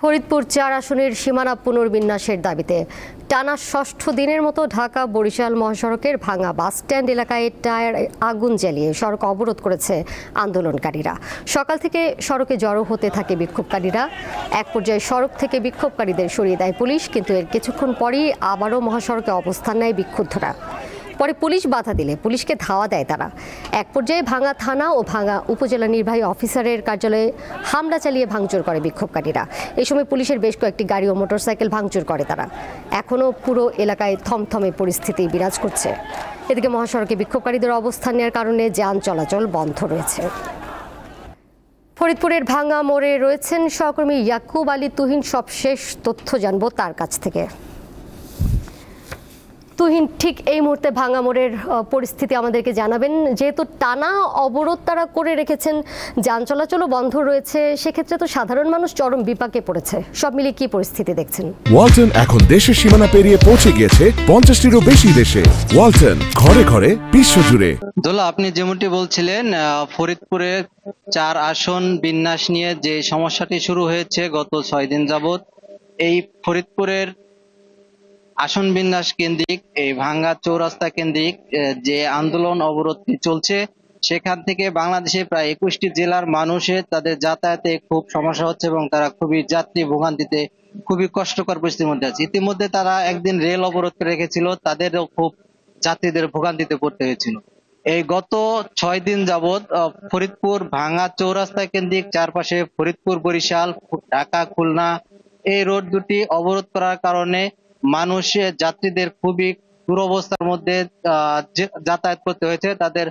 ফরিদপুর ৪ আসনের সীমানা পুনর্বিন্যাসের দাবিতে টানা ষষ্ঠ দিনের মতো ঢাকা বরিশাল মহাসড়কের ভাঙা বাসস্ট্যান্ড এলাকায় টায়ার আগুন জ্বালিয়ে সড়ক অবরোধ করেছে আন্দোলনকারীরা। সকাল থেকে সড়কে জড়ো হতে থাকে বিক্ষোভকারীরা। এক পর্যায়ে সড়ক থেকে বিক্ষোভকারীদের সরিয়ে দেয় পুলিশ, কিন্তু এর কিছুক্ষণ পরই আবারও মহাসড়কে অবস্থান নেয় বিক্ষুব্ধরা। পরে পুলিশ বাধা দিলে পুলিশকে ধাওয়া দেয় তারা। এক পর্যায়ে ভাঙা থানা ও ভাঙা উপজেলা নির্বাহী অফিসারের কার্যালয়ে হামলা চালিয়ে ভাঙচুর করে বিক্ষোভকারীরা। এই সময় পুলিশের বেশ কয়েকটি গাড়ি ও মোটরসাইকেল ভাঙচুর করে তারা। এখনও পুরো এলাকায় থমথমে পরিস্থিতি বিরাজ করছে। এদিকে মহাসড়কে বিক্ষোভকারীদের অবস্থান নেওয়ার কারণে যান চলাচল বন্ধ রয়েছে। ফরিদপুরের ভাঙা মোড়ে রয়েছেন সহকর্মী ইয়াকুব আলী তুহিন। সবশেষ তথ্য জানবো তার কাছ থেকে। তুহিন, ঠিক এই মুহূর্তে ভাঙা মোড়ের পরিস্থিতি আমাদেরকে জানাবেন। যেহেতু টানা অবরোধ তারা করে রেখেছেন, যান চলাচলও বন্ধ রয়েছে, সেক্ষেত্রে তো সাধারণ মানুষ চরম বিপাকে পড়েছে। সব মিলিয়ে কি পরিস্থিতি দেখছেন? ওয়ালটন এখন দেশের সীমানা পেরিয়ে পৌঁছে গিয়েছে 50টিরও বেশি দেশে। ওয়ালটন, ঘরে ঘরে বিশ্বজুড়ে। দোলা, আপনি যেমনটি বলছিলেন, ফরিদপুরে 4 আসন বিন্যাস নিয়ে যে সমস্যাটি শুরু হয়েছে গত 6 দিন যাবত, এই ফরিদপুরের আসন বিন্যাস কেন্দ্রিক এই ভাঙ্গা চৌরাস্তা কেন্দ্রিক যে আন্দোলন অবরোধটি চলছে, সেখান থেকে বাংলাদেশে প্রায় 21টি জেলার মানুষের তাদের যাতায়াতে খুব সমস্যা হচ্ছে এবং তারা খুবই যাত্রী ভোগান্তিতে খুবই কষ্টকর পরিস্থিতির মধ্যে আছে। ইতিমধ্যে তারা একদিন রেল অবরোধ করে রেখেছিল, তাদেরও খুব যাত্রীদের ভোগান্তিতে পড়তে হয়েছিল। এই গত 6 দিন যাবৎ ফরিদপুর ভাঙ্গা চৌরাস্তা কেন্দ্রিক চারপাশে ফরিদপুর বরিশাল ঢাকা খুলনা এই রোড দুটি অবরোধ করার কারণে মানুষের যাত্রীদের খুবই দুরবস্থার মধ্যে যাতায়াত করতে হয়েছে। তাদের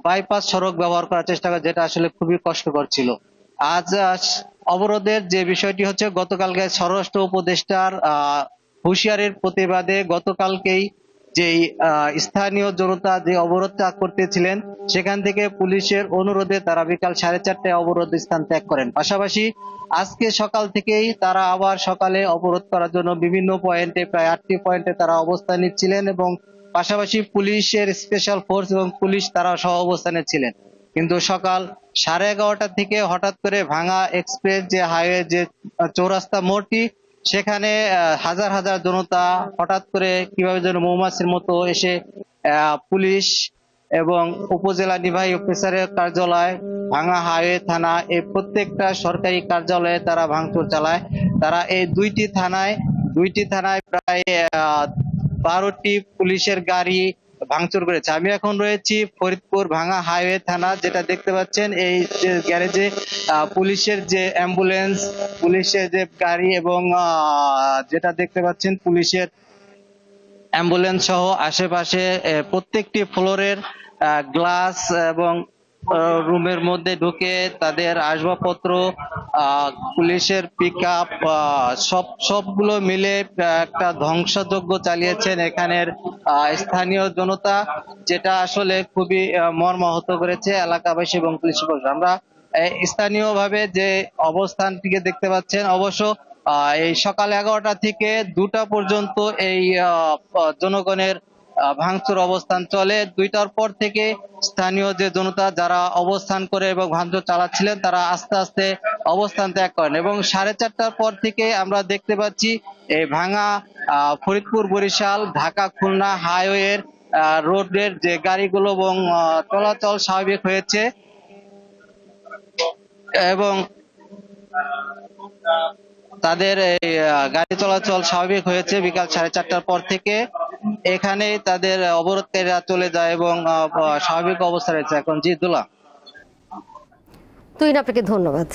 বাইপাস সড়ক ব্যবহার করার চেষ্টা করে, যেটা আসলে খুবই কষ্টকর ছিল। আজ অবরোধের যে বিষয়টি হচ্ছে, গতকালকে স্বরাষ্ট্র উপদেষ্টার হুঁশিয়ারির প্রতিবাদে গতকালকেই যেই স্থানীয় জনতা যে অবরোধটা করতেছিলেন, সেখান থেকে পুলিশের অনুরোধে তারা বিকাল 4:30টায় অবরোধ স্থান ত্যাগ করেন। পাশাপাশি আজকে সকাল থেকেই তারা আবার সকালে অবরোধ করার জন্য বিভিন্ন পয়েন্টে, প্রায় 8টি পয়েন্টে তারা অবস্থান নিচ্ছিলেন এবং পাশাপাশি পুলিশের স্পেশাল ফোর্স এবং পুলিশ তারা সহ অবস্থানে ছিলেন। কিন্তু সকাল 11:30টা থেকে হঠাৎ করে ভাঙা এক্সপ্রেস যে হাইওয়ে যে চৌরাস্তা মোড়টি, সেখানে হাজার হাজার জনতা হঠাৎ করে কিভাবে যেন মৌমাছির মতো এসে পুলিশ এবং উপজেলা নির্বাহী অফিসারের কার্যালয়, ভাঙা হাইওয়ে থানা, এই প্রত্যেকটা সরকারি কার্যালয়ে তারা ভাঙচুর চালায়। তারা এই দুইটি থানায় প্রায় 12টি পুলিশের গাড়ি ভাঙচুর করেছে। আমি এখন রয়েছি ফরিদপুর ভাঙা হাইওয়ে থানা, যেটা দেখতে পাচ্ছেন এই যে গ্যারেজে পুলিশের যে অ্যাম্বুলেন্স, পুলিশের যে গাড়ি এবং যেটা দেখতে পাচ্ছেন পুলিশের অ্যাম্বুলেন্স সহ আশেপাশে প্রত্যেকটি ফ্লোরের গ্লাস এবং রুমের মধ্যে ঢুকে তাদের আসবাবপত্র, পুলিশের পিকআপ সবগুলো মিলে একটা ধ্বংসযজ্ঞ চালিয়েছেন এখানের স্থানীয় জনতা, যেটা আসলে খুবই মর্মাহত করেছে এলাকাবাসী এবং পুলিশ প্রশাসন। আমরা স্থানীয়ভাবে যে অবস্থানটিকে দেখতে পাচ্ছেন, অবশ্য এই সকাল 11টা থেকে 2টা পর্যন্ত এই জনগণের ভাঙচুর অবস্থান চলে। 2টার পর থেকে স্থানীয় যে জনতা যারা অবস্থান করে এবং ভাঙচুর চালাচ্ছিলেন, তারা আস্তে আস্তে অবস্থান ত্যাগ করেন এবং 4:30টার পর থেকে আমরা দেখতে পাচ্ছি এই ভাঙা ফরিদপুর বরিশাল ঢাকা খুলনা হাইওয়ের রোডের যে গাড়িগুলো এবং চলাচল স্বাভাবিক হয়েছে এবং তাদের এই গাড়ি চলাচল স্বাভাবিক হয়েছে বিকাল 4:30টার পর থেকে। এখানে তাদের অবরোধকারীরা চলে যায় এবং স্বাভাবিক অবস্থা রয়েছে এখন। জি দোলা। তুহিন, আপনাকে ধন্যবাদ।